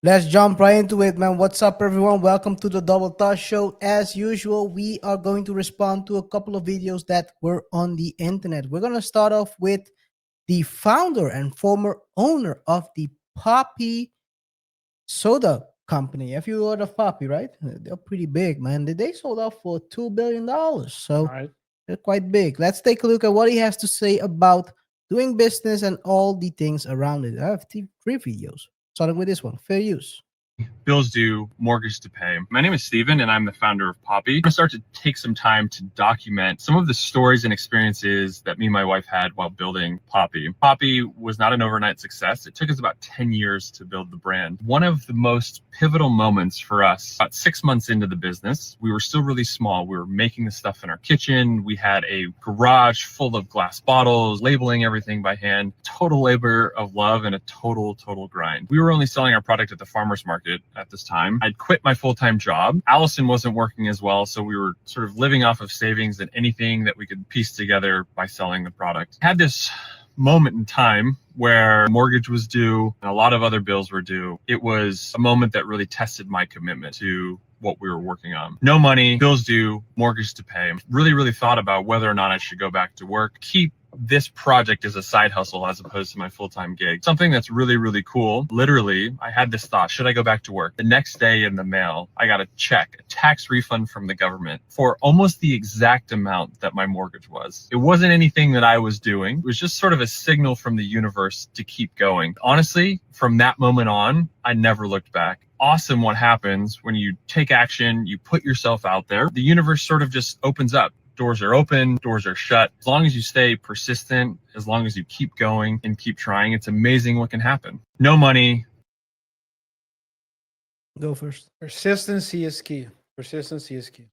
Let's jump right into it, man. What's up, everyone? Welcome to the Double Touch Show. As usual, we are going to respond to a couple of videos that were on the internet. We're going to start off with the founder and former owner of the Poppy soda company. If you heard of Poppy, right? They're pretty big, man. They sold out for $2 billion. So Right. they're quite big. Let's take a look at what he has to say about doing business and all the things around it. I have three videos, starting with this one, fair use. Bills due, mortgage to pay. My name is Steven and I'm the founder of Poppy. I'm going to start to take some time to document some of the stories and experiences that me and my wife had while building Poppy. Poppy was not an overnight success. It took us about 10 years to build the brand. One of the most pivotal moments for us, about 6 months into the business, we were still really small. We were making the stuff in our kitchen. We had a garage full of glass bottles, labeling everything by hand, total labor of love and a total grind. We were only selling our product at the farmer's market at this time. I'd quit my full-time job. Allison wasn't working as well, so we were sort of living off of savings and anything that we could piece together by selling the product. Had this moment in time where mortgage was due and a lot of other bills were due. It was a moment that really tested my commitment to what we were working on. No money, bills due, mortgage to pay. Really thought about whether or not I should go back to work, keep this project as a side hustle as opposed to my full-time gig. Something that's really cool. Literally, I had this thought, should I go back to work? The next day in the mail, I got a check, a tax refund from the government for almost the exact amount that my mortgage was. It wasn't anything that I was doing. It was just sort of a signal from the universe to keep going. Honestly, from that moment on, I never looked back. Awesome what happens when you take action, you put yourself out there. The universe sort of just opens up. Doors are open, doors are shut. As long as you stay persistent, as long as you keep going and keep trying, it's amazing what can happen. No money. Go first. Persistency is key. Persistency is key.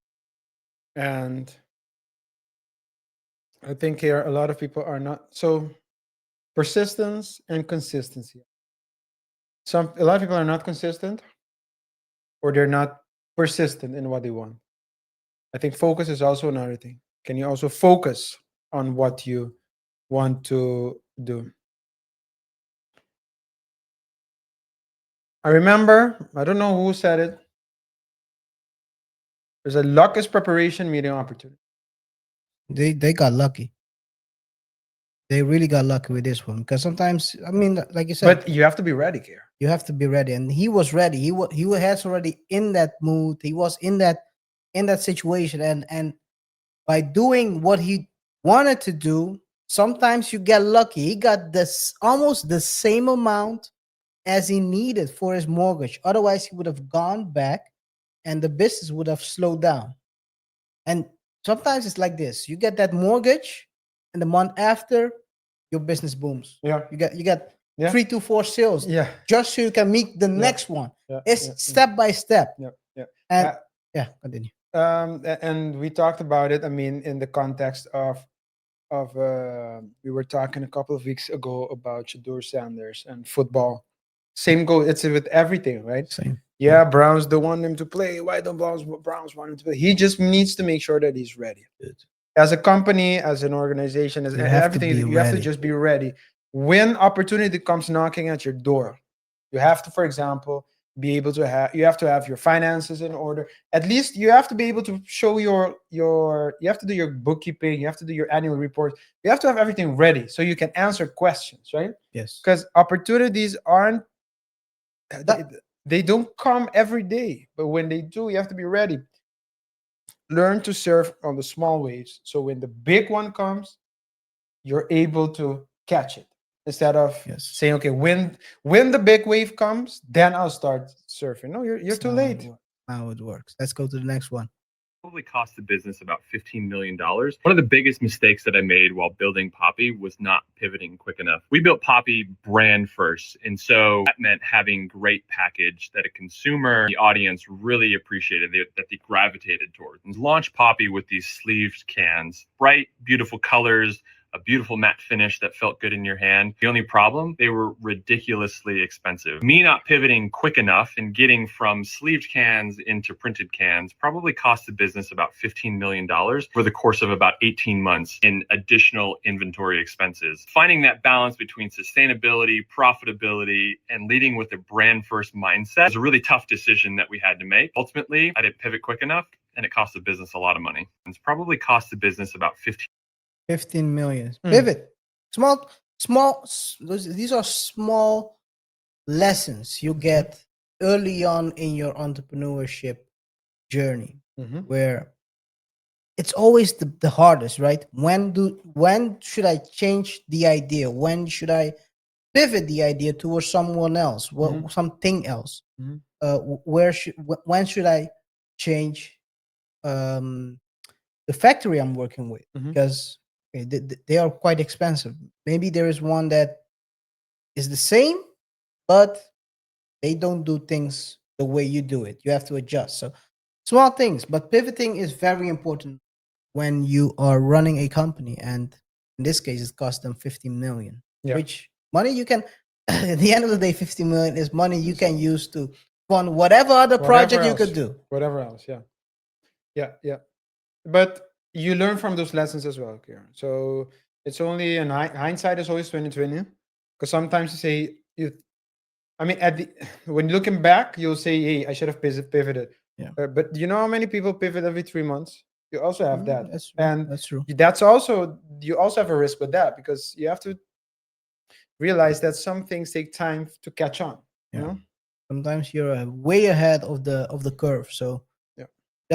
And I think here a lot of people are not. So persistence and consistency. A lot of people are not consistent or they're not persistent in what they want. I think focus is also another thing. Can you also focus on what you want to do? I remember, I don't know who said it. There's a luck is preparation meeting opportunity. They got lucky. They really got lucky with this one because sometimes, I mean, like you said, But you have to be ready, KaiR. you have to be ready, and he was ready. He was already in that mood. He was in that situation, and by doing what he wanted to do, sometimes you get lucky. He got this almost the same amount as he needed for his mortgage. Otherwise, he would have gone back, and the business would have slowed down. And sometimes it's like this: you get that mortgage, and the month after, your business booms. Yeah. You get Yeah. 3 to 4 sales Yeah. just so you can meet the next one. Yeah. It's step by step. Yeah. Yeah. And yeah, continue. And we talked about it. I mean, in the context of we were talking a couple of weeks ago about Shadur Sanders and football. Same goal. It's with everything, right? Same. Yeah, Browns don't want him to play. Why don't Browns want him to play? He just needs to make sure that he's ready. Good. As a company, as an organization, as You have to everything, be you have to ready. just be ready. When opportunity comes knocking at your door, you have to, for example, be able to have. You have to have your finances in order. At least you have to be able to show your. You have to do your bookkeeping. You have to do your annual report. You have to have everything ready so you can answer questions, right? Yes. Because opportunities aren't. They don't come every day, but when they do, you have to be ready. Learn to surf on the small waves, so when the big one comes, you're able to catch it instead of saying, "Okay, when the big wave comes, then I'll start surfing." No, you're It's too not late. how it works. Let's go to the next one. Probably cost the business about $15 million. One of the biggest mistakes that I made while building Poppy was not pivoting quick enough. We built Poppy brand first, and so that meant having great package that a consumer, the audience really appreciated, that they gravitated towards. And launched Poppy with these sleeved cans, bright, beautiful colors, a beautiful matte finish that felt good in your hand. The only problem, they were ridiculously expensive. Me not pivoting quick enough and getting from sleeved cans into printed cans probably cost the business about $15 million for the course of about 18 months in additional inventory expenses. Finding that balance between sustainability, profitability, and leading with a brand first mindset was a really tough decision that we had to make. Ultimately, I didn't pivot quick enough and it cost the business a lot of money. It's probably cost the business about 15 million. Mm. Pivot. These are small lessons you get early on in your entrepreneurship journey, where it's always the hardest, right? When should I change the idea? When should I pivot the idea towards someone else, something else? When should I change the factory I'm working with? Because they are quite expensive. Maybe there is one that is the same, but they don't do things the way you do it. You have to adjust. So small things, but pivoting is very important when you are running a company. And in this case, it cost them 15 million, which money you can, at the end of the day, 50 million is money you can use to fund whatever other project you could do. Whatever else, yeah. But you learn from those lessons as well, Kieran. So it's only in hindsight is always 2020. Because sometimes you say when looking back, you'll say, "Hey, I should have pivoted." Yeah. But you know how many people pivot every 3 months? You also have that, That's true. and That's true. You also have a risk with that because you have to realize that some things take time to catch on. Yeah. You know? Sometimes you're way ahead of the curve. So you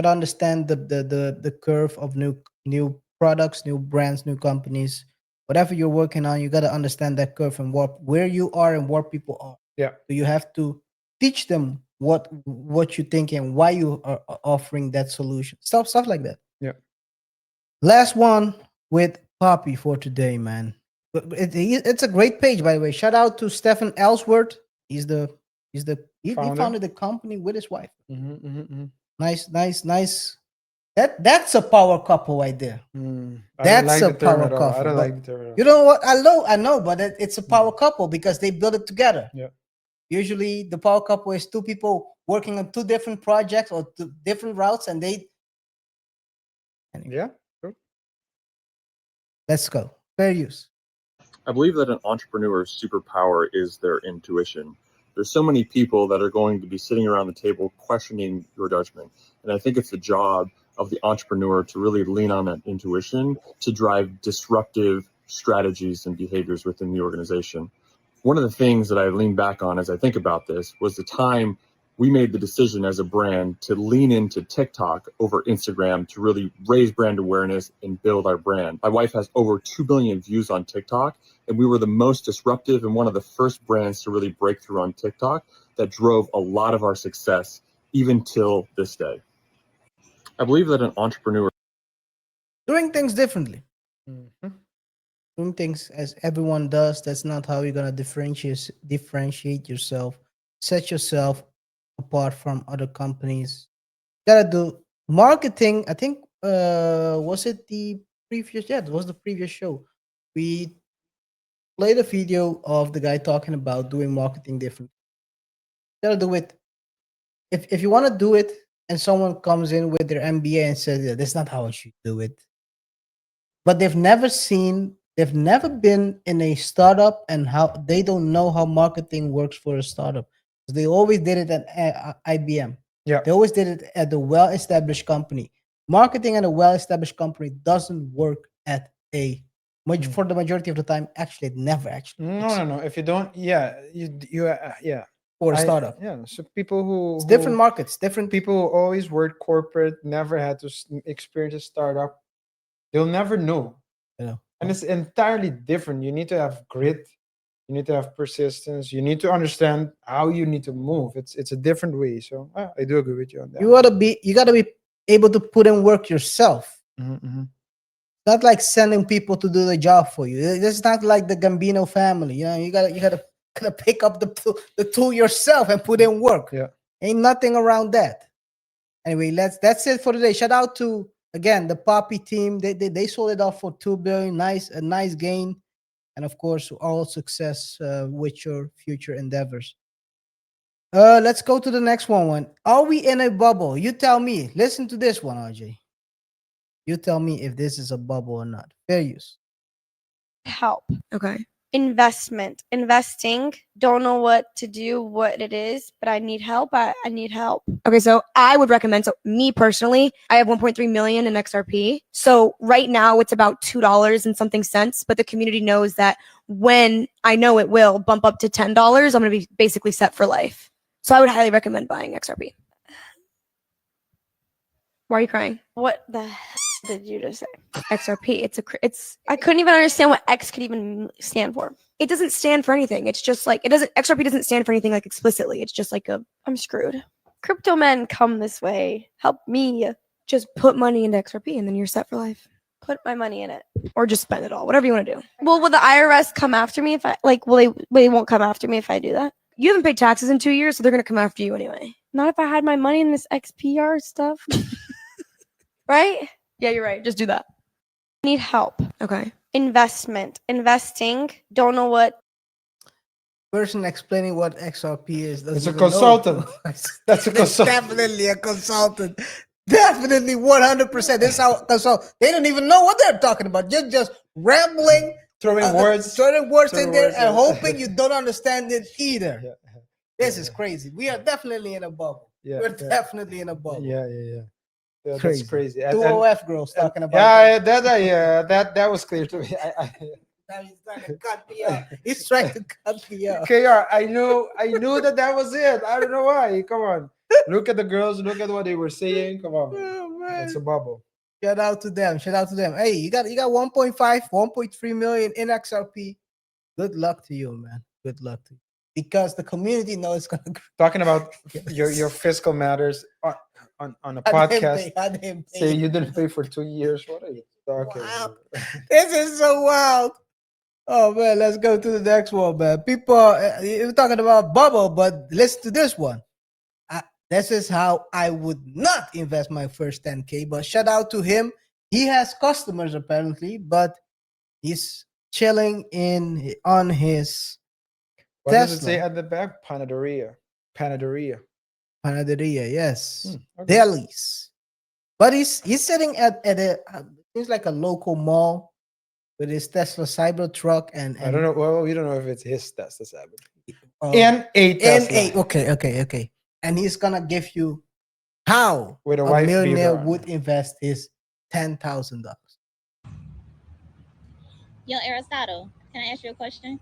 gotta understand the curve of new products, new brands, new companies. Whatever you're working on, you gotta understand that curve and where you are and where people are. Yeah. So you have to teach them what you think and why you are offering that solution. Stuff like that. Yeah. Last one with Poppy for today, man. It's a great page, by the way. Shout out to Stefan Ellsworth. He founded the company with his wife. Nice. That's a power couple right there. That's a power couple. I don't like the term at all. You know what? I know, but it's a power couple because they build it together. Yeah. Usually, the power couple is two people working on two different projects or two different routes, and they. Anyway. Yeah. True. Let's go. Fair use. I believe that an entrepreneur's superpower is their intuition. There's so many people that are going to be sitting around the table questioning your judgment. And I think it's the job of the entrepreneur to really lean on that intuition to drive disruptive strategies and behaviors within the organization. One of the things that I lean back on as I think about this was the time we made the decision as a brand to lean into TikTok over Instagram to really raise brand awareness and build our brand. My wife has over 2 billion views on TikTok, and we were the most disruptive and one of the first brands to really break through on TikTok that drove a lot of our success, even till this day. I believe that an entrepreneur doing things differently. Doing things as everyone does, that's not how you're gonna differentiate yourself, set yourself apart from other companies. Gotta do marketing. I think was it the previous? Yeah, it was the previous show. We played a video of the guy talking about doing marketing different. Gotta do it. If you want to do it, and someone comes in with their MBA and says, "Yeah, that's not how I should do it," but they've never been in a startup and how they don't know how marketing works for a startup. They always did it at IBM. Yeah. They always did it at the well-established company. Marketing at a well-established company doesn't work at for the majority of the time. Actually, it never actually. No. If you don't, yeah. For a startup. So people who It's different markets, different people who always worked corporate, never had to experience a startup. They'll never know. Yeah. And it's entirely different. You need to have grit. You need to have persistence. You need to understand how you need to move. It's a different way. So I do agree with you on that. You gotta be able to put in work yourself. Not like sending people to do the job for you. It's not like the Gambino family. You know, you gotta pick up the tool yourself and put in work. Yeah. Ain't nothing around that. Anyway, that's it for today. Shout out to again, the Poppy team, they sold it off for 2 billion. A nice gain. And of course, all success with your future endeavors. Let's go to the next one. Are we in a bubble? You tell me. Listen to this one, RJ. You tell me if this is a bubble or not. Fair use. Help. Okay. Investing. Don't know what to do, what it is, but I need help. I need help. Okay, so I would recommend, so me personally, I have 1.3 million in XRP. So right now it's about $2 and something cents, but the community knows that when I know it will bump up to $10, I'm going to be basically set for life. So I would highly recommend buying XRP. Why are you crying? What the hell did you just say? XRP, I couldn't even understand what X could even stand for. it doesn't stand for anything. It's just like, XRP doesn't stand for anything like explicitly. It's just like I'm screwed. Crypto men, come this way. Help me. just put money into XRP and then you're set for life. Put my money in it. Or just spend it all, whatever you want to do. Well, will the IRS come after me if I they won't come after me if I do that? You haven't paid taxes in 2 years, so they're going to come after you anyway. Not if I had my money in this XPR stuff. Right? Yeah, you're right. Just do that. I need help. Okay. Investing. Don't know what. Person explaining what XRP is. It's a doesn't even know. consultant. That's a It's consultant. definitely a consultant. Definitely 100%. This is how consult. They don't even know what they're talking about. You're just rambling, Throwing words. throwing words in throwing there, words and in. hoping you don't understand it either. Yeah. This is crazy. We are definitely in a bubble. Yeah, We're yeah. definitely in a bubble. Yeah, that's Crazy. crazy. Two OF girls talking about. That was clear to me. Now he's trying to cut me off. He's trying to cut me off. KR, I knew that was it. I don't know why. Come on, look at the girls. Look at what they were saying. Come on, Oh, man. it's a bubble. Shout out to them. Shout out to them. Hey, you got 1.5, 1.3 million in XRP. Good luck to you, man. Good luck to you. Because the community knows it's gonna grow. Talking about your fiscal matters on a podcast. I didn't pay. Say you didn't pay for 2 years. What are you talking Wow. about? This is so wild. Oh man, let's go to the next one, man. People, you're talking about bubble, but listen to this one. This is how I would not invest my first 10K. But shout out to him. He has customers apparently, but he's chilling on his What does it Tesla. say at the back? Panaderia. panaderia. Yes, Okay. delis. But he's sitting at a seems like a local mall with his Tesla Cybertruck and I don't know. Well, we don't know if it's his Tesla Cybertruck. uh, And a Tesla. Okay. And he's gonna give you how With a a wife millionaire beater on. would invest his $10,000. Yo, Aristotle, can I ask you a question?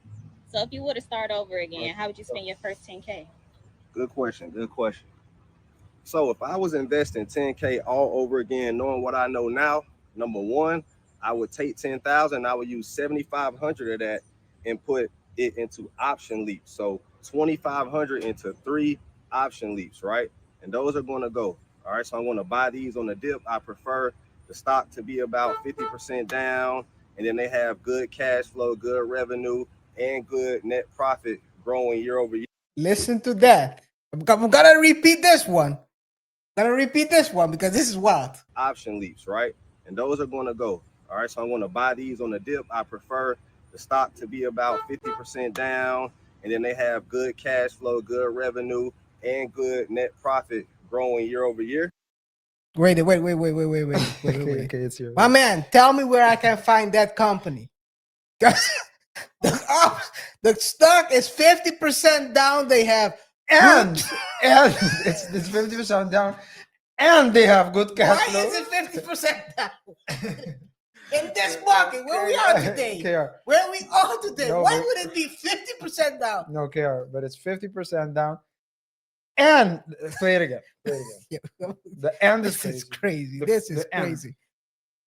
So if you were to start over again, how would you spend your first 10K? Good question. So if I was investing 10K all over again, knowing what I know now, number one, I would take 10,000. I would use 7,500 of that and put it into option leaps. So 2,500 into 3 option leaps, right? And those are going to go. All right. So I'm going to buy these on the dip. I prefer the stock to be about 50% down, and then they have good cash flow, good revenue, and good net profit growing year over year. Listen to that. I'm gonna repeat this one. Because this is wild. Option leaps, right? And those are going to go. All right. So I'm going to buy these on the dip. I prefer the stock to be about 50% down, and then they have good cash flow, good revenue, and good net profit growing year over year. Wait. Okay, it's your. My man, tell me where I can find that company. The stock is 50% down. They have And it's 50% down, and they have good cash why flow. is it 50% down? In this market, where we are today. KR. Where we are today. No, Why but- would it be 50% down? No KR, but it's 50% down. And play it again. The end is This is crazy. crazy. The- This is the end. crazy.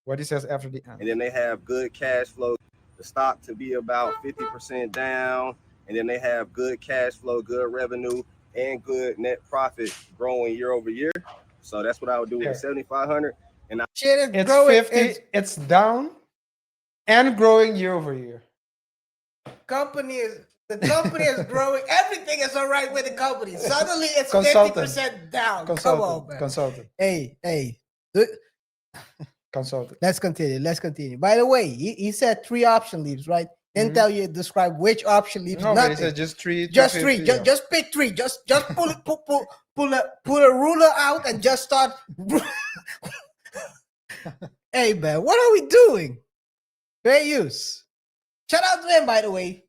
What he says after the And end. then they have good cash flow. The stock to be about 50% down, and then they have good cash flow, good revenue, and good net profit growing year over year. So that's what I would do with Yeah. the 7,500. Shit is It's growing. 50. It's down and growing year over year. The company is growing. Everything is all right with the company. Suddenly it's Consultant. 50% down. Come on, man. Consultant. Hey. Consultant. Let's continue. Let's continue. By the way, he said 3 option leaves, right? Didn't Mhm. tell you describe which option leaves. No, but he Nothing. said just 3. Just 3. 250, yeah. Just pick 3. Just pull it, pull a ruler out and just start. Hey man, what are we doing? Fair use. Shout out to him, by the way.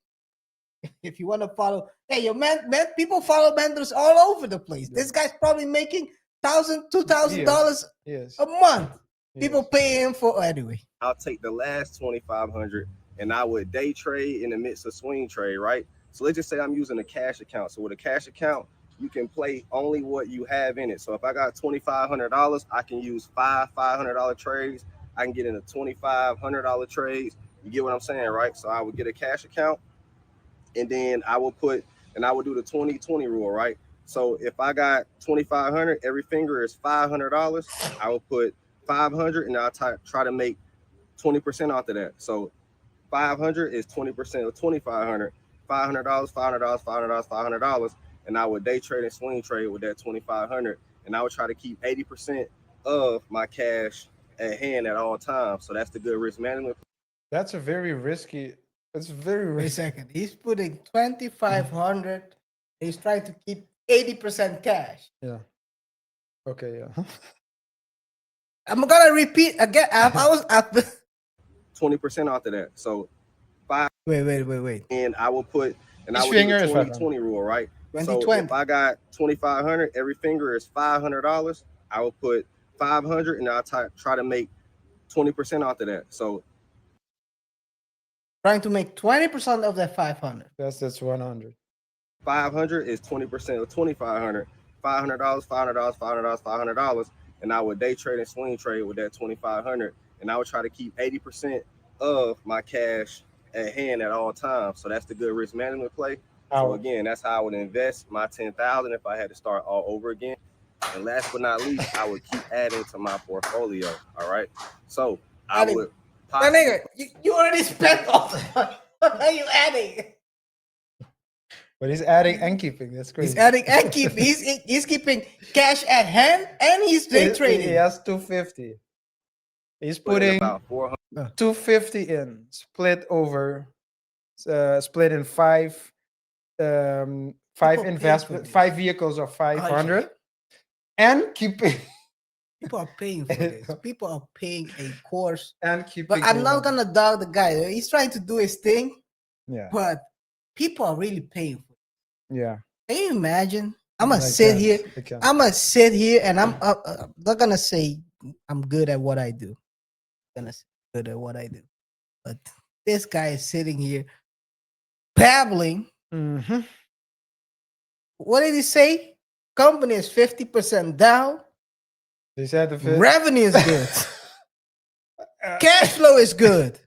If you want to follow, hey, your man, people follow mentors all over the place. Yeah. This guy's probably making $1,000, $2,000 Yes. a month. Yes. People pay him for anyway. I'll take the last 2,500 and I would day trade in the midst of swing trade, right? So let's just say I'm using a cash account. So with a cash account, you can play only what you have in it. So if I got $2,500, I can use 5 $500 trades. I can get into $2,500 trades. You get what I'm saying, right? So I would get a cash account, and then I would do the 20-20 rule, right? So if I got 2,500, every finger is $500. I would put 500, and I'll try to make 20% off of that. So 500 is 20% of 2,500. $500, $500, $500, $500, and I would day trade and swing trade with that 2,500, and I would try to keep 80% of my cash at hand at all times. So that's the good risk management. That's a very risky. It's very Wait a risky. second. He's putting 2,500. He's trying to keep 80% cash. Yeah. Okay. Yeah. I'm gonna repeat again. I was at the 20% off of that. So wait. and I will put, and Each I would do finger the is 20-20 rule, right? So 2020. if I got 2,500, every finger is $500. I will put 500, and I'll try to make 20% off of that. So Trying to make 20% of that 500. That's 100. 500 is 20% of 2,500. $500, $500, $500, $500, and I would day trade and swing trade with that 2,500, and I would try to keep 80% of my cash at hand at all times. So that's the good risk management play. So again, that's how I would invest my 10,000 if I had to start all over again. And last but not least, I would keep adding to my portfolio. All right. So I would. My nigga, you already spent all the money. What are you adding? But he's adding and keeping. That's crazy. He's adding and keeping. He's keeping cash at hand and he's day trading. He has 250. He's putting about 400. 250 in, split in 5 investment, 5 vehicles of 500, and keeping. People are paying for this. People are paying a course. And keeping. But I'm not gonna dog the guy. He's trying to do his thing. Yeah. But people are really paying for it. Yeah. Can you imagine? I'm gonna sit here. I'm gonna sit here, and I'm not gonna say I'm good at what I do. I'm gonna say good at what I do. But this guy is sitting here babbling. Mm-hmm. What did he say? Company is 50% down. They said the revenue is good. Cash flow is good.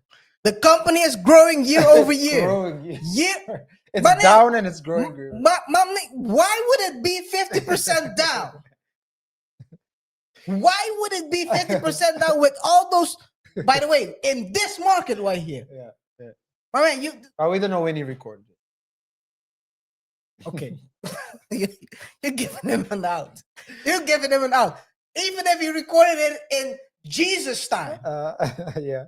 The company is growing year over year. It's down and it's growing. Why would it be 50% down? Why would it be 50% down with all those? By the way, in this market right here. Yeah. All right, we don't know when he recorded it. Okay. You're giving him an out. You're giving him an out. Even if you recorded it in Jesus' time. Yeah.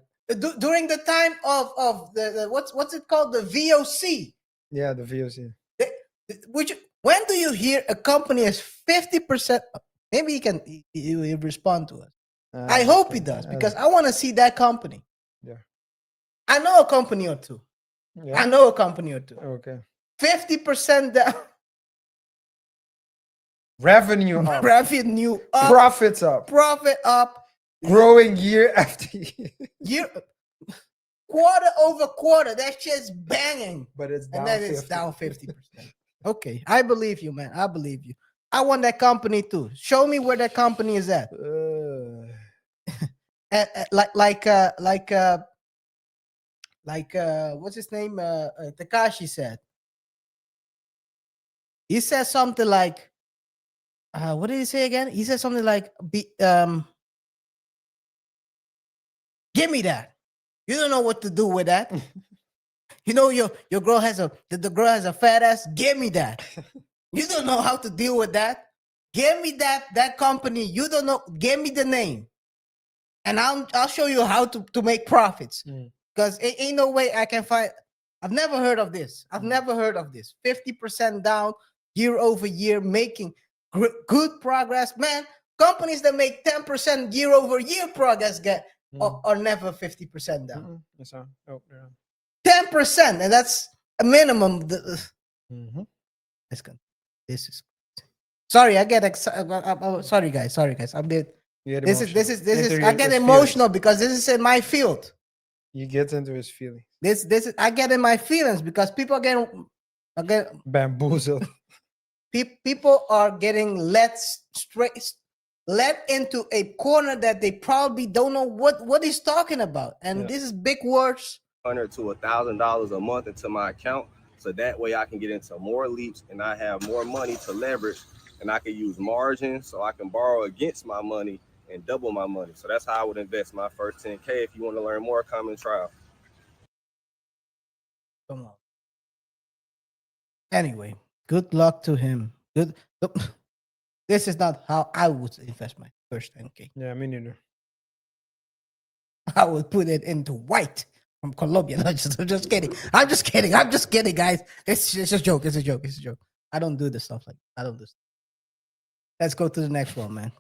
During the time of the what's it called? The VOC. Yeah, the VOC. When do you hear a company is 50%? Maybe he will respond to us. I hope he does, because I want to see that company. Yeah. I know a company or two. Yeah. I know a company or two. Okay. 50% down. Revenue up. Revenue up. Profits up. Profit up. Growing year after year. Quarter over quarter. That shit's banging. But it's down. And then it's down 50%. Okay. I believe you, man. I believe you. I want that company too. Show me where that company is at. Like what's his name? Takashi said. He said something like, what did he say again? He said something like, give me that. You don't know what to do with that. You know your girl has the girl has a fat ass. Give me that. You don't know how to deal with that. Give me that company. You don't know. Give me the name. and I'll show you how to make profits. Mm. Because it ain't no way I can find. I've never heard of this. I've Mm. never heard of this. 50% down year over year, making good progress. Man, companies that make 10% year over year progress are never 50% down. That's all. Oh, yeah. 10%, and that's a minimum. Mhm. Let's go. This is. Sorry, I get excited. Sorry, guys. Sorry, guys. I'm bit. You get This emotional. is. Into I get his emotional feelings. because this is in my field. You get into his feelings. This is. I get in my feelings because people are getting Bamboozled. people are getting let into a corner that they probably don't know what he's talking about, and Yeah. this is big words. $100 to $1,000 a month into my account, so that way I can get into more leaps and I have more money to leverage, and I can use margin so I can borrow against my money and double my money. So that's how I would invest my first 10K. If you want to learn more, come and try. Come on. Anyway, good luck to him. Good. This is not how I would invest my first 10K. Yeah, me neither. I would put it into white from Colombia. No, I'm just kidding. I'm just kidding. I'm just kidding, guys. It's a joke. It's a joke. It's a joke. I don't do this stuff like that. I don't do this. Let's go to the next one, man.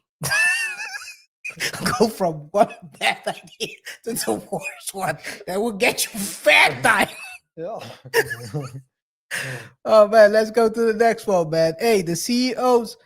Go from one bad idea to the worst one that will get you fat time. Yeah. Oh man, let's go to the next one, man. Hey, the CEOs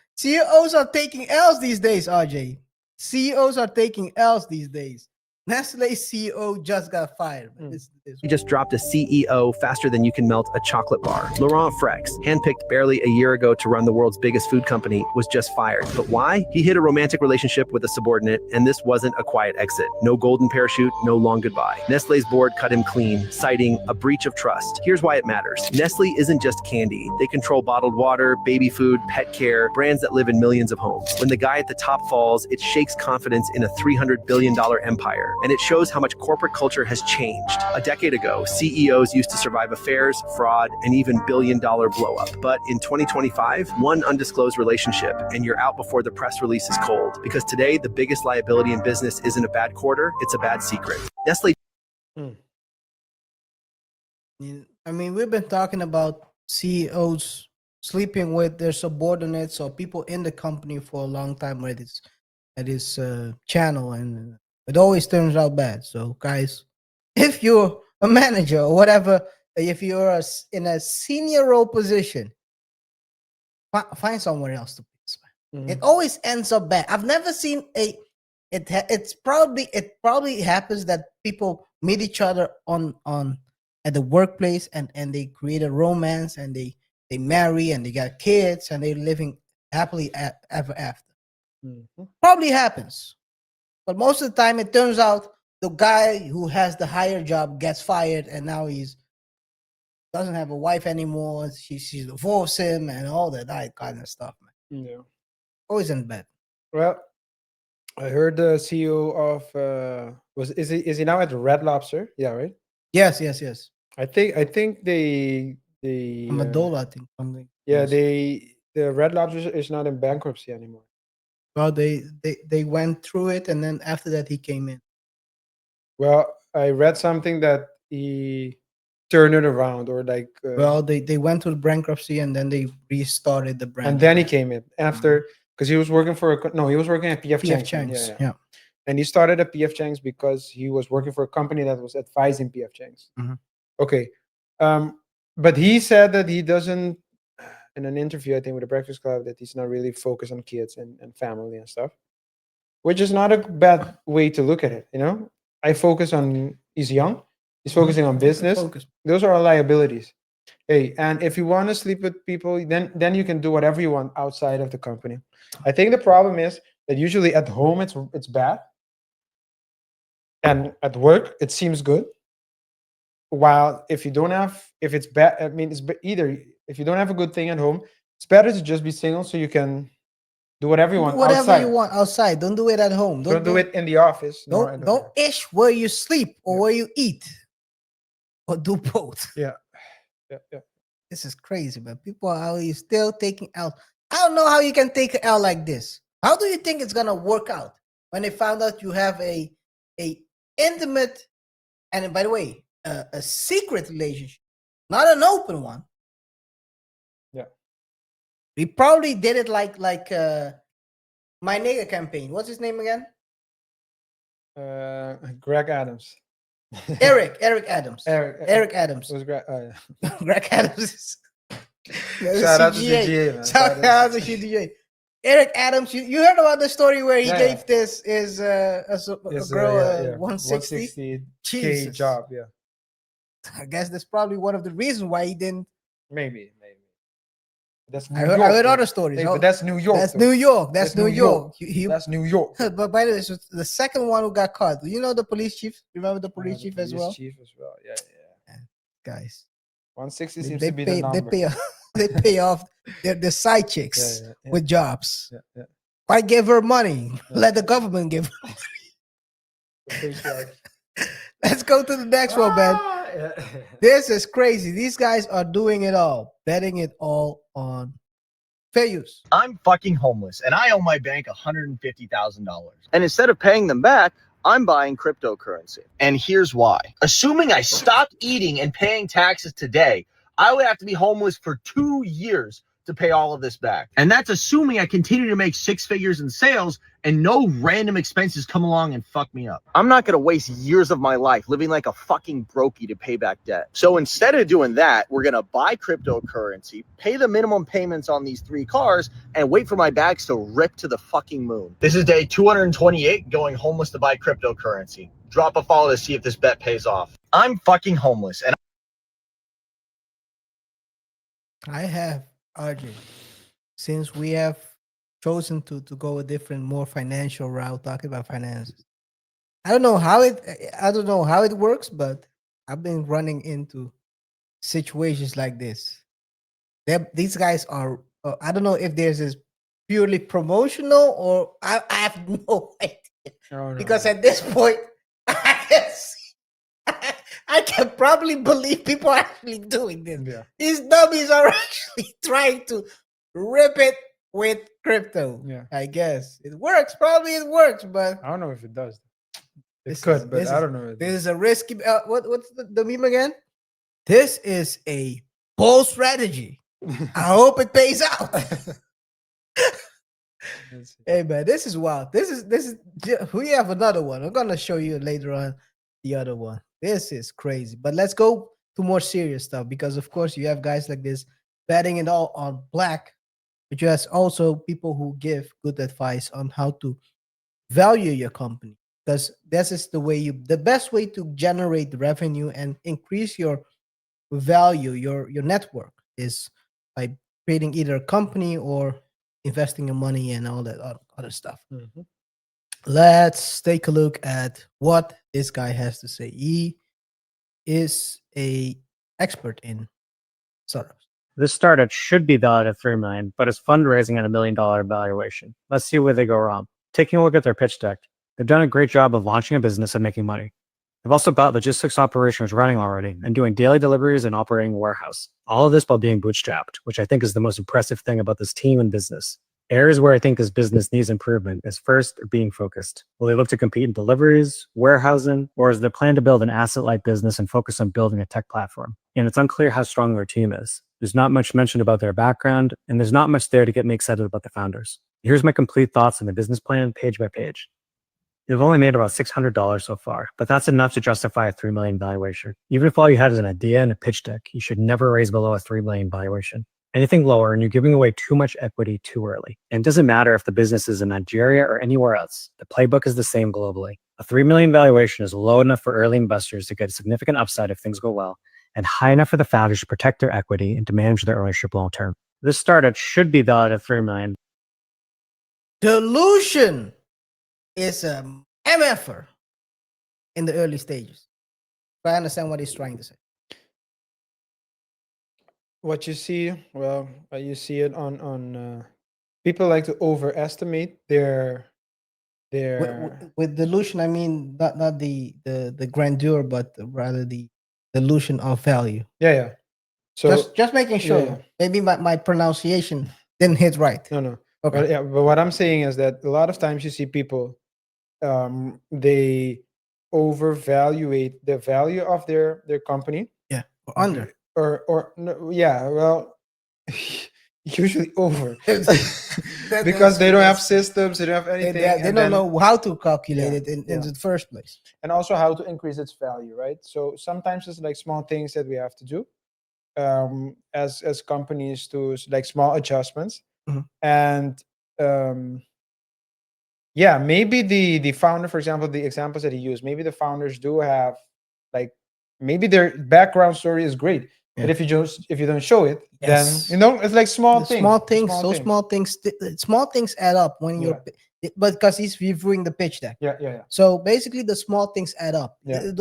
are taking L's these days, RJ. CEOs are taking L's these days. Nestle CEO just got fired. Mm. He just dropped a CEO faster than you can melt a chocolate bar. Laurent Frex, handpicked barely a year ago to run the world's biggest food company, was just fired. But why? He hit a romantic relationship with a subordinate, and this wasn't a quiet exit. No golden parachute, no long goodbye. Nestle's board cut him clean, citing a breach of trust. Here's why it matters. Nestle isn't just candy. They control bottled water, baby food, pet care, brands that live in millions of homes. When the guy at the top falls, it shakes confidence in a $300 billion empire. And it shows how much corporate culture has changed. A decade ago, CEOs used to survive affairs, fraud, and even billion-dollar blow-up. But in 2025, one undisclosed relationship, and you're out before the press release is cold. Because today, the biggest liability in business isn't a bad quarter, it's a bad secret. Nestle. I mean, we've been talking about CEOs sleeping with their subordinates or people in the company for a long time at this channel, and it always turns out bad. So, guys, if you're a manager or whatever, if you're in a senior role position, find somewhere else to please, man. It always ends up bad. I've never seen it probably happens that people meet each other on at the workplace and they create a romance and they marry and they got kids and they're living happily ever after. Probably happens. But most of the time, it turns out the guy who has the higher job gets fired, and now he's doesn't have a wife anymore. She's divorced him, and all that kind of stuff, man. Yeah. Always in bed. Well, I heard the CEO of is he now at Red Lobster? Yeah, right. Yes. I think they Madola, I think something. yeah, the Red Lobster is not in bankruptcy anymore. Well, they went through it, and then after that, he came in. Well, I read something that he turned it around, or like. Well, they went through bankruptcy, and then they restarted the brand. And then he came in after, because he was working he was working at PF Chang's. Yeah. And he started at PF Chang's because he was working for a company that was advising PF Chang's. Mhm. Okay. But he said that he doesn't, in an interview, I think with the Breakfast Club, that he's not really focused on kids and family and stuff, which is not a bad way to look at it. You know, I focus on, he's young, he's focusing on business. Focus. Those are our liabilities. Hey, and if you want to sleep with people, then you can do whatever you want outside of the company. I think the problem is that usually at home it's bad, and at work it seems good. While if it's bad, I mean, either if you don't have a good thing at home, it's better to just be single so you can do whatever you want Whatever outside. you want outside. Don't do it at home. Don't do it in the office. Don't ish where you sleep or where you eat, or do both. Yeah. This is crazy, man. People are still taking L. I don't know how you can take an L like this. How do you think it's gonna work out when they found out you have a a intimate, and by the way, a secret relationship, not an open one. Yeah. He probably did it like my nigga campaign. What's his name again? Greg Adams. Eric Adams. Eric Eric Adams. It was Greg. Oh, yeah. Greg Adams. Shout out to CGA, man. Shout out to CGA. Eric Adams. You heard about the story where he Yeah, gave this is a girl 160 K Jesus. job. Yeah, I guess that's probably one of the reasons why he didn't. maybe. That's I heard other stories. Hey, but that's New York. That's though. New York. That's New York. That's New York. But by the way, this was the second one who got caught. You know the police chief? Remember the police chief as well? Chief as well. Yeah. Guys, 160 seems to be the number. They pay off their side chicks Yeah. with jobs. Yeah. Why give her money? Let the government give her. Let's go to the next one, man. This is crazy. These guys are doing it all, betting it all on fair use. I'm fucking homeless and I owe my bank $150,000. And instead of paying them back, I'm buying cryptocurrency. And here's why. Assuming I stopped eating and paying taxes today, I would have to be homeless for 2 years to pay all of this back. And that's assuming I continue to make 6 figures in sales and no random expenses come along and fuck me up. I'm not gonna waste years of my life living like a fucking brokey to pay back debt. So instead of doing that, we're gonna buy cryptocurrency, pay the minimum payments on these 3 cars, and wait for my bags to rip to the fucking moon. This is day 228 going homeless to buy cryptocurrency. Drop a follow to see if this bet pays off. I'm fucking homeless and I have RJ. Since we have chosen to go a different, more financial route, talking about finances. I don't know how it works, but I've been running into situations like this. These guys are. I don't know if there's this purely promotional or I have no idea. No. Because at this point, I can probably believe people are actually doing this. Yeah. These dummies are actually trying to rip it with crypto. Yeah. I guess it works. Probably it works, but I don't know if it does. It This could, is- but this I is- don't know. this is a risky. What's the meme again? This is a bold strategy. I hope it pays out. Hey man, this is wild. This is. We have another one. I'm gonna show you later on the other one. This is crazy. But let's go to more serious stuff because of course you have guys like this betting it all on black, but you have also people who give good advice on how to value your company because this is the best way to generate revenue and increase your value, your network is by creating either a company or investing your money and all that other stuff. Mhm. Let's take a look at what this guy has to say. He is a expert in startups. This startup should be valued at $3 million, but is fundraising at $1 million valuation. Let's see where they go wrong. Taking a look at their pitch deck, they've done a great job of launching a business and making money. They've also got logistics operations running already and doing daily deliveries and operating a warehouse. All of this while being bootstrapped, which I think is the most impressive thing about this team and business. Areas where I think this business needs improvement is first, being focused. Will they look to compete in deliveries, warehousing, or is their plan to build an asset-light business and focus on building a tech platform? And it's unclear how strong their team is. There's not much mentioned about their background, and there's not much there to get me excited about the founders. Here's my complete thoughts on the business plan, page by page. They've only made about $600 so far, but that's enough to justify a $3 million valuation. Even if all you had is an idea and a pitch deck, you should never raise below a $3 million valuation. Anything lower and you're giving away too much equity too early. And it doesn't matter if the business is in Nigeria or anywhere else. The playbook is the same globally. A $3 million valuation is low enough for early investors to get a significant upside if things go well, and high enough for the founders to protect their equity and to manage their ownership long term. This startup should be valued at $3 million. Dilution is a MFer in the early stages. But I understand what he's trying to say. What you see, well, you see it on people like to overestimate their With delusion, I mean not the grandeur, but rather the delusion of value. yeah. So Just making sure. yeah. Maybe my pronunciation didn't hit right. no. Okay. But yeah, but what I'm saying is that a lot of times you see people, they overvaluate the value of their company. Yeah, or under. Or no, yeah, well, usually over. That- Because they don't have that's- systems, they don't have They, anything. they and don't then- know how to calculate Yeah, it in yeah. the first place. and also how to increase its value, right? So sometimes it's like small things that we have to do as companies, to like small adjustments. Mhm. And yeah, maybe the founder, for example, the examples that he used, maybe the founders do have like, maybe their background story is great, but Yeah. if you don't show it, Yes. then it's like small The things. small things, small things add up when Yeah. but because he's reviewing the pitch deck. Yeah. So basically, the small things add up. Yeah.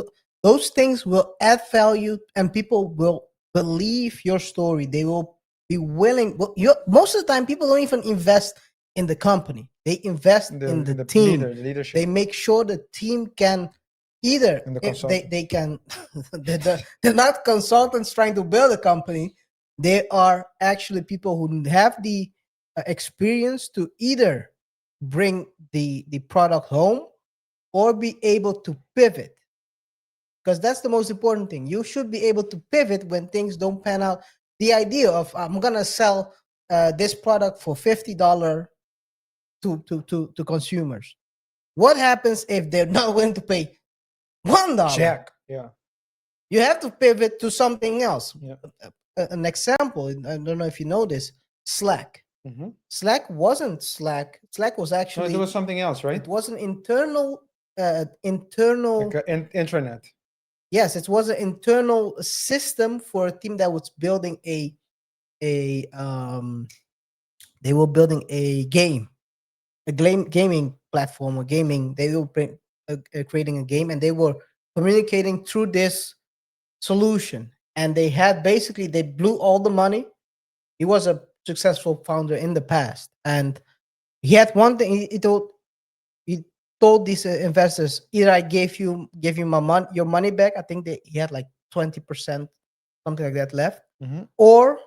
Those things will add value, and people will believe your story. They will be willing. Well, most of the time, people don't even invest in the company. They invest in the team. the leadership. They make sure the team can either And the if consultant. they can. They're not consultants trying to build a company. They are actually people who have the experience to either bring the product home or be able to pivot, because that's the most important thing. You should be able to pivot when things don't pan out. The idea of I'm gonna sell this product for $50 to consumers. What happens if they're not willing to pay $1? Check. Yeah. You have to pivot to something else. Yeah. An example, I don't know if you know this, Slack. Mm-hmm. Slack wasn't Slack. Slack was No, actually it was something else, right? it was an internal internal Like intranet. yes, it was an internal system for a team that was building a they were building a gaming platform or gaming. They were creating a game, and they were communicating through this solution. And they had basically they blew all the money. He was a successful founder in the past, and he had one thing. He told these investors, either I gave you your money back. I think he had like 20%, something like that left, Mm-hmm. or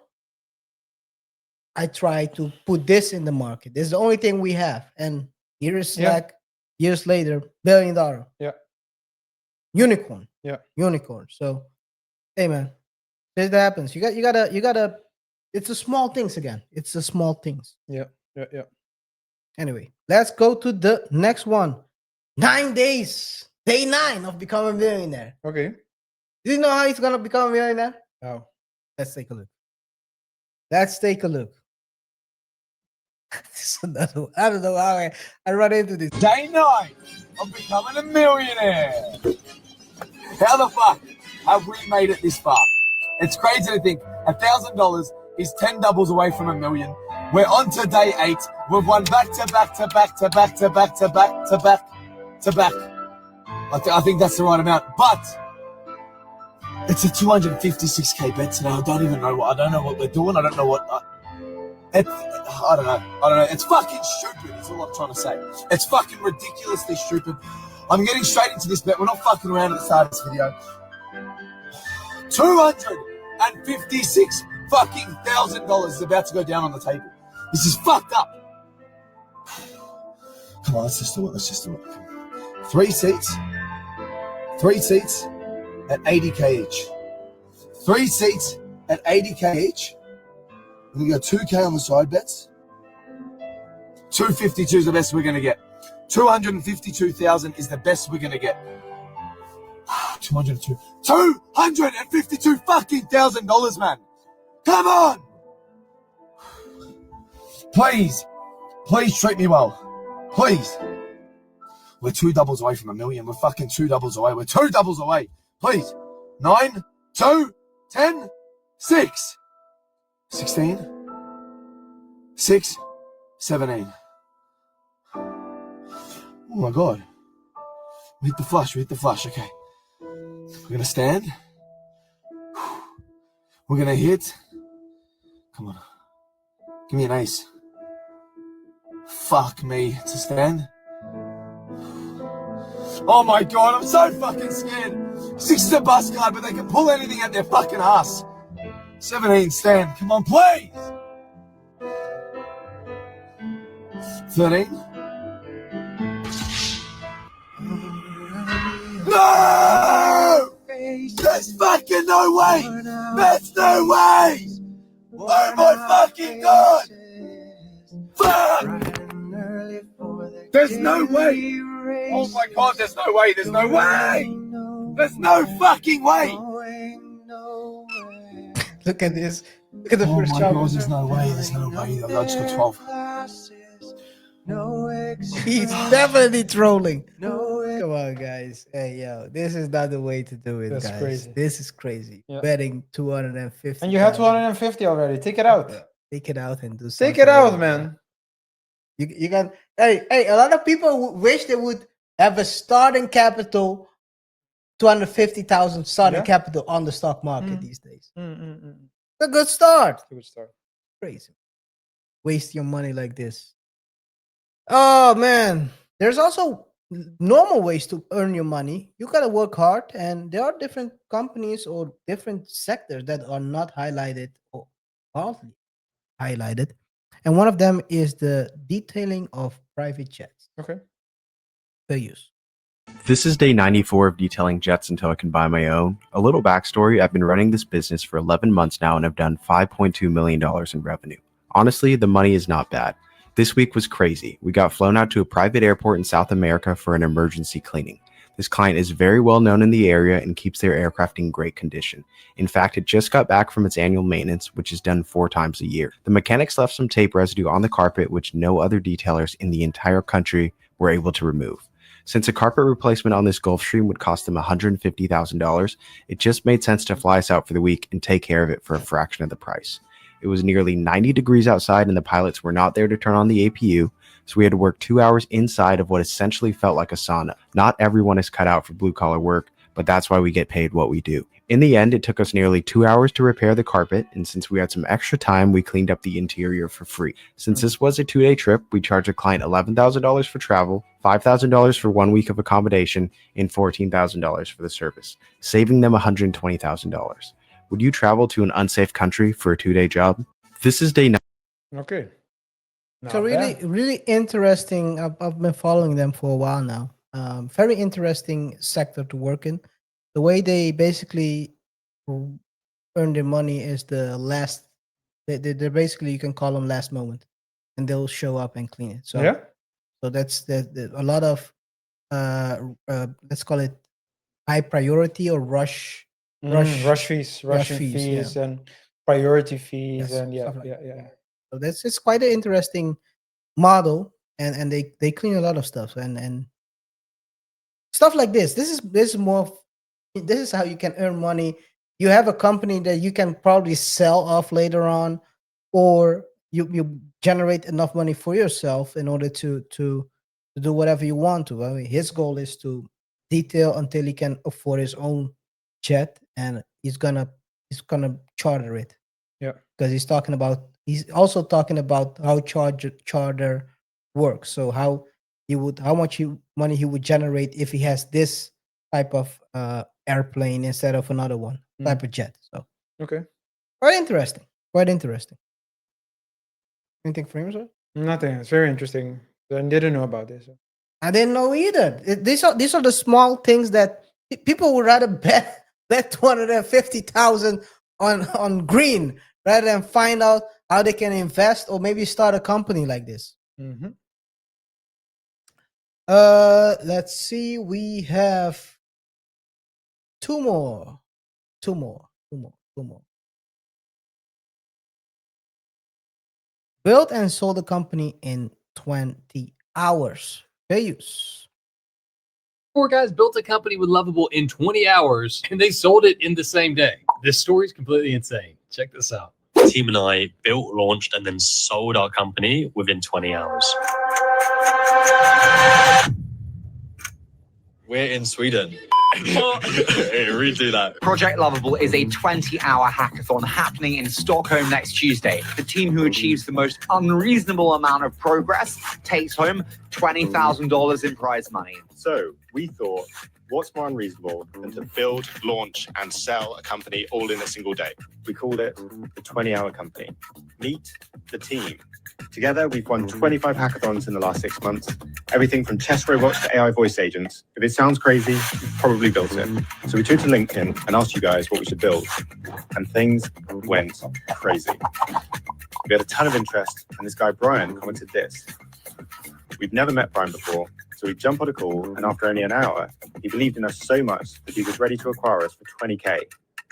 I try to put this in the market. This is the only thing we have. And here is Yeah. Slack, years later, $1 billion. Yeah. Unicorn. Yeah. Unicorn. So, hey man, this happens. You gotta. It's the small things again. It's the small things. Yeah. Anyway, let's go to the next one. 9 days. Day 9 of becoming a millionaire. Okay. Do you know how he's gonna become a millionaire? Oh. Let's take a look. Let's take a look. This is another one. I don't know how I run into this. Day 9 of becoming a millionaire. How the fuck have we made it this far? It's crazy to think $1,000 is 10 doubles away from $1 million. We're on to day 8. We've won back to back to back to back to back to back to back to back. I think that's the right amount, but it's a 256k bet today. I don't know what we're doing. I don't know what. I don't know. It's fucking stupid. That's all I'm trying to say. It's fucking ridiculously stupid. I'm getting straight into this bet. We're not fucking around at the start of this video. 256 fucking $1,000 is about to go down on the table. This is fucked up. Come on, let's just do it. 3 seats. 3 seats at 80k each. 3 seats at 80k each. We're going to go 2k on the side bets. 252 is the best we're going to get. 252,000 is the best we're going to get. 252 fucking $1,000, man. Come on. Please treat me well. Please. We're 2 doubles away from $1 million. We're fucking 2 doubles away. We're 2 doubles away. Please. 9, 2, 10, 6, 16, 6, 17. Oh my God. We hit the flush. Okay. We're going to stand. We're going to hit. Come on. Give me an ace. Fuck me to stand. Oh my God, I'm so fucking scared. 6 is a bus card, but they can pull anything out their fucking ass. 17, stand. Come on, please. 13. No! no way! There's no way! Oh my fucking god! Fuck! There's no way! Oh my god, there's no way! There's no way! There's no fucking way! Look at this. Look at the Oh first my chop. god, there's no way! There's no way! I just got 12. He's definitely trolling. Come on, guys. Hey, yo, this is not the way to do it, That's guys. crazy. This is crazy. Yeah. Betting 250. And you had 250 already. Take it out. Take it out and do something. Take it out, else. man. You can. Hey, a lot of people wish they would have a starting capital, 250,000 starting capital on the stock market these days. It's a good start. Good start. Crazy. Waste your money like this. Oh man, there's also normal ways to earn your money. You gotta work hard, and there are different companies or different sectors that are not highlighted or hardly highlighted. And one of them is the detailing of private jets. Okay. Fair use. This is day 94 of detailing jets until I can buy my own. A little backstory, I've been running this business for 11 months now and have done $5.2 million in revenue. Honestly, the money is not bad. This week was crazy. We got flown out to a private airport in South America for an emergency cleaning. This client is very well known in the area and keeps their aircraft in great condition. In fact, it just got back from its annual maintenance, which is done 4 times a year. The mechanics left some tape residue on the carpet, which no other detailers in the entire country were able to remove. Since a carpet replacement on this Gulfstream would cost them $150,000, it just made sense to fly us out for the week and take care of it for a fraction of the price. It was nearly 90 degrees outside and the pilots were not there to turn on the APU, so we had to work 2 hours inside of what essentially felt like a sauna. Not everyone is cut out for blue-collar work, but that's why we get paid what we do. In the end, it took us nearly 2 hours to repair the carpet, and since we had some extra time, we cleaned up the interior for free. Since this was a 2-day trip, we charged a client $11,000 for travel, $5,000 for 1 week of accommodation, and $14,000 for the service, saving them $120,000. Would you travel to an unsafe country for a 2-day job? This is day 9. Okay. So really interesting. I've been following them for a while now. Very interesting sector to work in. The way they basically earn their money is the last. They're basically, you can call them last moment, and they'll show up and clean it. So yeah. So that's a lot of let's call it high priority or rush fees, and priority fees, and yeah. So it's quite an interesting model, and they clean a lot of stuff and stuff like this. This is how you can earn money. You have a company that you can probably sell off later on, or you generate enough money for yourself in order to do whatever you want to. I mean, his goal is to detail until he can afford his own jet, and he's gonna charter it. Yeah, because he's also talking about how charter works. So how much money he would generate if he has this type of airplane instead of another one type of jet. So okay, quite interesting. Anything for him, sir? Nothing. It's very interesting. I didn't know about this. I didn't know either. These are the small things that people would rather bet 250,000 on green rather than find out how they can invest or maybe start a company like this. Mm-hmm. Let's see. We have two more. Built and sold a company in 20 hours. Fair use. 4 guys built a company with Lovable in 20 hours and they sold it in the same day. This story is completely insane. Check this out. The team and I built, launched, and then sold our company within 20 hours. We're in Sweden. Redo that. Project Lovable is a 20-hour hackathon happening in Stockholm next Tuesday. The team who achieves the most unreasonable amount of progress takes home $20,000 in prize money. So we thought, what's more unreasonable than to build, launch, and sell a company all in a single day? We called it the 20-hour company. Meet the team. Together, we've won 25 hackathons in the last 6 months. Everything from test robots to AI voice agents. If it sounds crazy, you've probably built it. So we took to LinkedIn and asked you guys what we should build. And things went crazy. We had a ton of interest, and this guy Brian commented this. We've never met Brian before, so we jumped on a call, and after only an hour, he believed in us so much that he was ready to acquire us for 20K.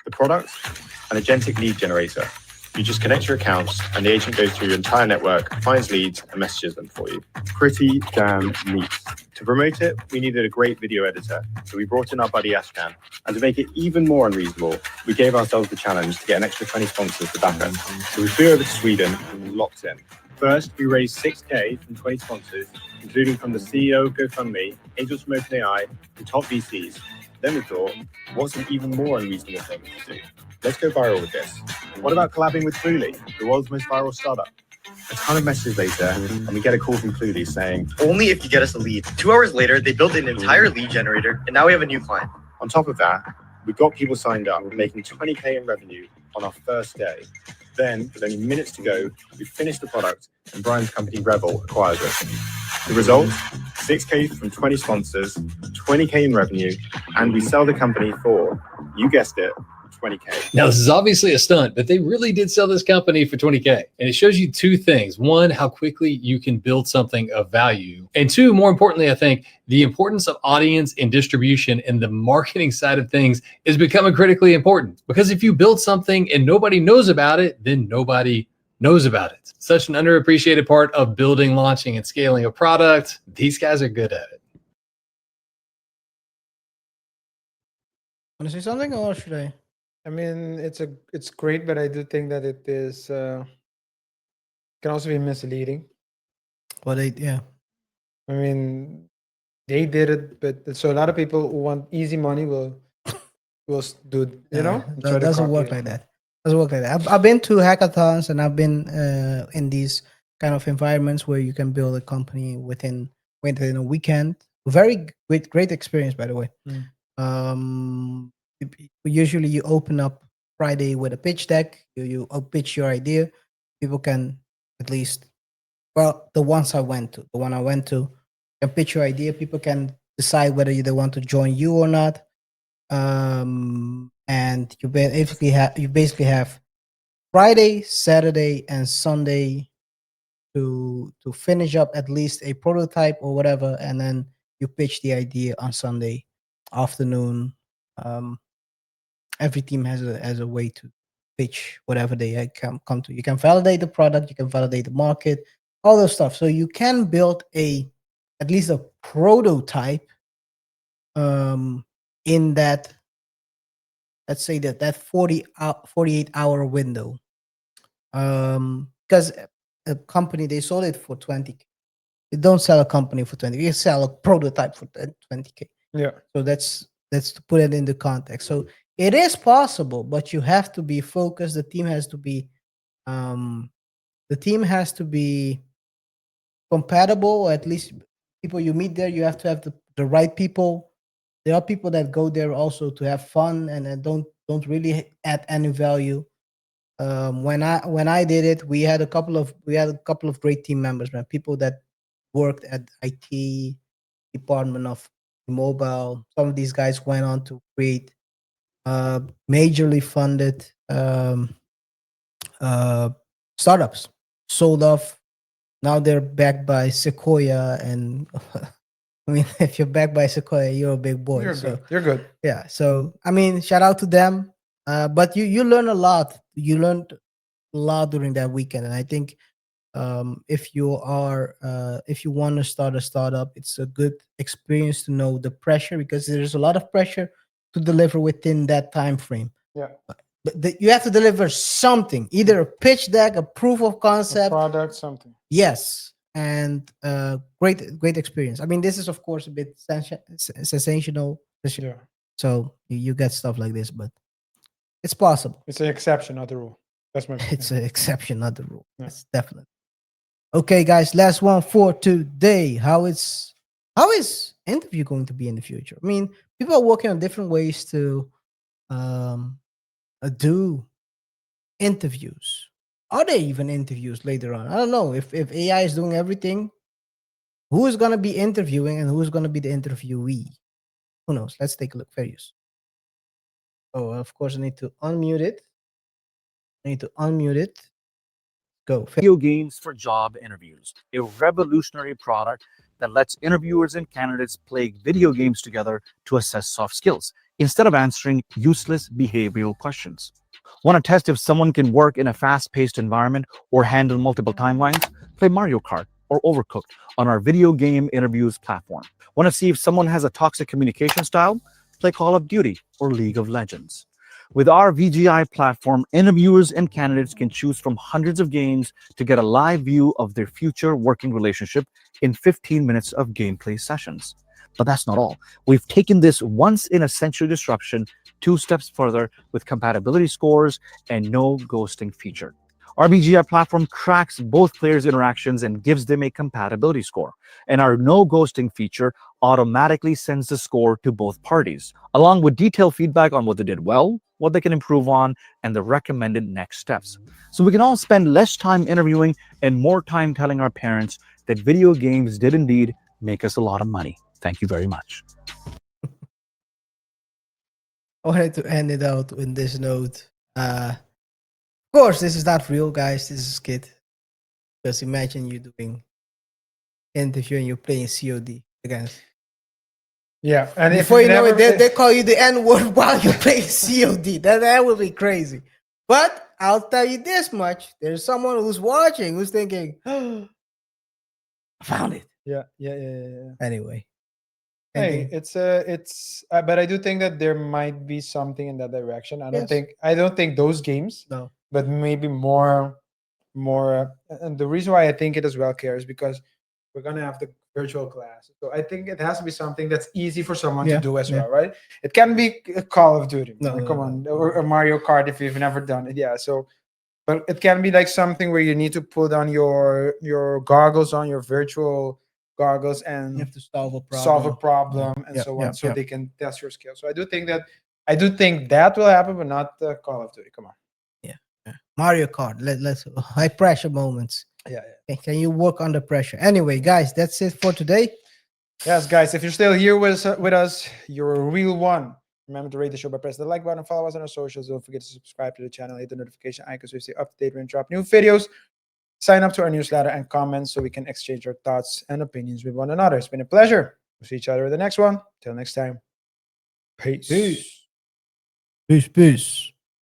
The product? An agentic lead generator. You just connect your accounts, and the agent goes through your entire network, finds leads, and messages them for you. Pretty damn neat. To promote it, we needed a great video editor, so we brought in our buddy Ashkan. And to make it even more unreasonable, we gave ourselves the challenge to get an extra 20 sponsors to back us. So we flew over to Sweden and locked in. First, we raised 6K from 20 sponsors, including from the CEO of GoFundMe, angels from OpenAI, and top VCs. Then we thought, what's an even more unreasonable thing to do? Let's go viral with this. What about collabing with Cluely, the world's most viral startup? A ton of messages later, and we get a call from Cluely saying, only if you get us a lead. 2 hours later, they built an entire lead generator, and now we have a new client. On top of that, we got people signed up, making 20K in revenue on our first day. Then, with only minutes to go, we finished the product, and Brian's company Rebel acquires us. The result? 6K from 20 sponsors, 20K in revenue, and we sell the company for, you guessed it, 20K. Now, this is obviously a stunt, but they really did sell this company for 20K. And it shows you two things. One, how quickly you can build something of value. And two, more importantly, I think the importance of audience and distribution and the marketing side of things is becoming critically important. Because if you build something and nobody knows about it, then nobody knows about it. Such an underappreciated part of building, launching, and scaling a product. These guys are good at it. Want to say something, or should I? I mean, it's great, but I do think that it is can also be misleading. Well, yeah. I mean, they did it, but so a lot of people who want easy money will do, you know, That doesn't work like that. Doesn't work like that. I've been to hackathons, and I've been in these kind of environments where you can build a company within a weekend. Very great experience, by the way. Usually you open up Friday with a pitch deck. You pitch your idea. People can at least, well, the one I went to, can pitch your idea. People can decide whether they want to join you or not. And you basically have Friday, Saturday, and Sunday to finish up at least a prototype or whatever, and then you pitch the idea on Sunday afternoon. Every team has a way to pitch whatever they come to. You can validate the product, you can validate the market, all those stuff. So you can build at least a prototype in that, let's say that 48 hour window. Because a company, they sold it for 20K. They don't sell a company for 20K. You sell a prototype for 20K. Yeah. So that's to put it into context. So it is possible, but you have to be focused. The team has to be compatible, or at least people you meet there, you have to have the right people. There are people that go there also to have fun and don't really add any value. When I did it, we had a couple of great team members, man. People that worked at IT department of mobile. Some of these guys went on to create majorly funded startups, sold off. Now they're backed by Sequoia, and I mean, if you're backed by Sequoia, you're a big boy. You're good. Yeah. So I mean, shout out to them. But you learn a lot. You learned a lot during that weekend, and I think if you want to start a startup, it's a good experience to know the pressure, because there's a lot of pressure to deliver within that time frame. Yeah. But you have to deliver something, either a pitch deck, a proof of concept, product, something. Yes, and great experience. I mean, this is of course a bit sensational. Yeah. So you get stuff like this, but it's possible. It's an exception, not the rule. That's my. It's an exception, not the rule. Yeah. It's definitely. Okay, guys, last one for today. How is interview going to be in the future? I mean, people are working on different ways to do interviews. are there even interviews later on? I don't know if AI is doing everything. Who is gonna be interviewing and who is gonna be the interviewee? Who knows? Let's take a look. Various. Oh, of course, I need to unmute it. Go. Video games for job interviews, a revolutionary product that lets interviewers and candidates play video games together to assess soft skills instead of answering useless behavioral questions. Want to test if someone can work in a fast-paced environment or handle multiple timelines? Play Mario Kart or Overcooked on our video game interviews platform. Want to see if someone has a toxic communication style? Play Call of Duty or League of Legends. With our VGI platform, interviewers and candidates can choose from hundreds of games to get a live view of their future working relationship in 15 minutes of gameplay sessions. But that's not all. We've taken this once-in-a-century disruption 2 steps further with compatibility scores and no ghosting feature. Our VGI platform tracks both players' interactions and gives them a compatibility score. And our no ghosting feature automatically sends the score to both parties, along with detailed feedback on what they did well, what they can improve on, and the recommended next steps. So we can all spend less time interviewing and more time telling our parents that video games did indeed make us a lot of money. Thank you very much. I wanted to end it out with this note. Of course, this is not real, guys. This is skit. Just imagine you doing interview and you're playing COD against. Yeah, and Before if you know never, it, they call you the N word while you're playing COD. That would be crazy. But I'll tell you this much: there's someone who's watching who's thinking, "I found it." yeah. Anyway, Hey, it's but I do think that there might be something in that direction. Yes. I don't think those games, No. but maybe more, and the reason why I think it as well, KaiR, is because we're gonna have the virtual class. So I think it has to be something that's easy for someone Yeah, to do as yeah. well, right? It can be a Call of Duty. No, Come on, or Mario Kart if you've never done it. Yeah, so. But it can be like something where you need to put on your goggles on, your virtual goggles, and You have to solve a problem. solve a problem and Yeah, so yeah, on, so yeah. they can test your skills. So I do think that will happen, but not Call of Duty. Come on. Mario Kart. Let's high pressure moments. Yeah. Okay, can you work under pressure? Anyway, guys, that's it for today. Yes, guys, if you're still here with us, you're a real one. Remember to rate the show by pressing the like button, follow us on our socials. Don't forget to subscribe to the channel, hit the notification icon so you stay up to date when we drop new videos. Sign up to our newsletter and comment so we can exchange our thoughts and opinions with one another. It's been a pleasure. We'll see each other in the next one. Till next time. Peace. Peace.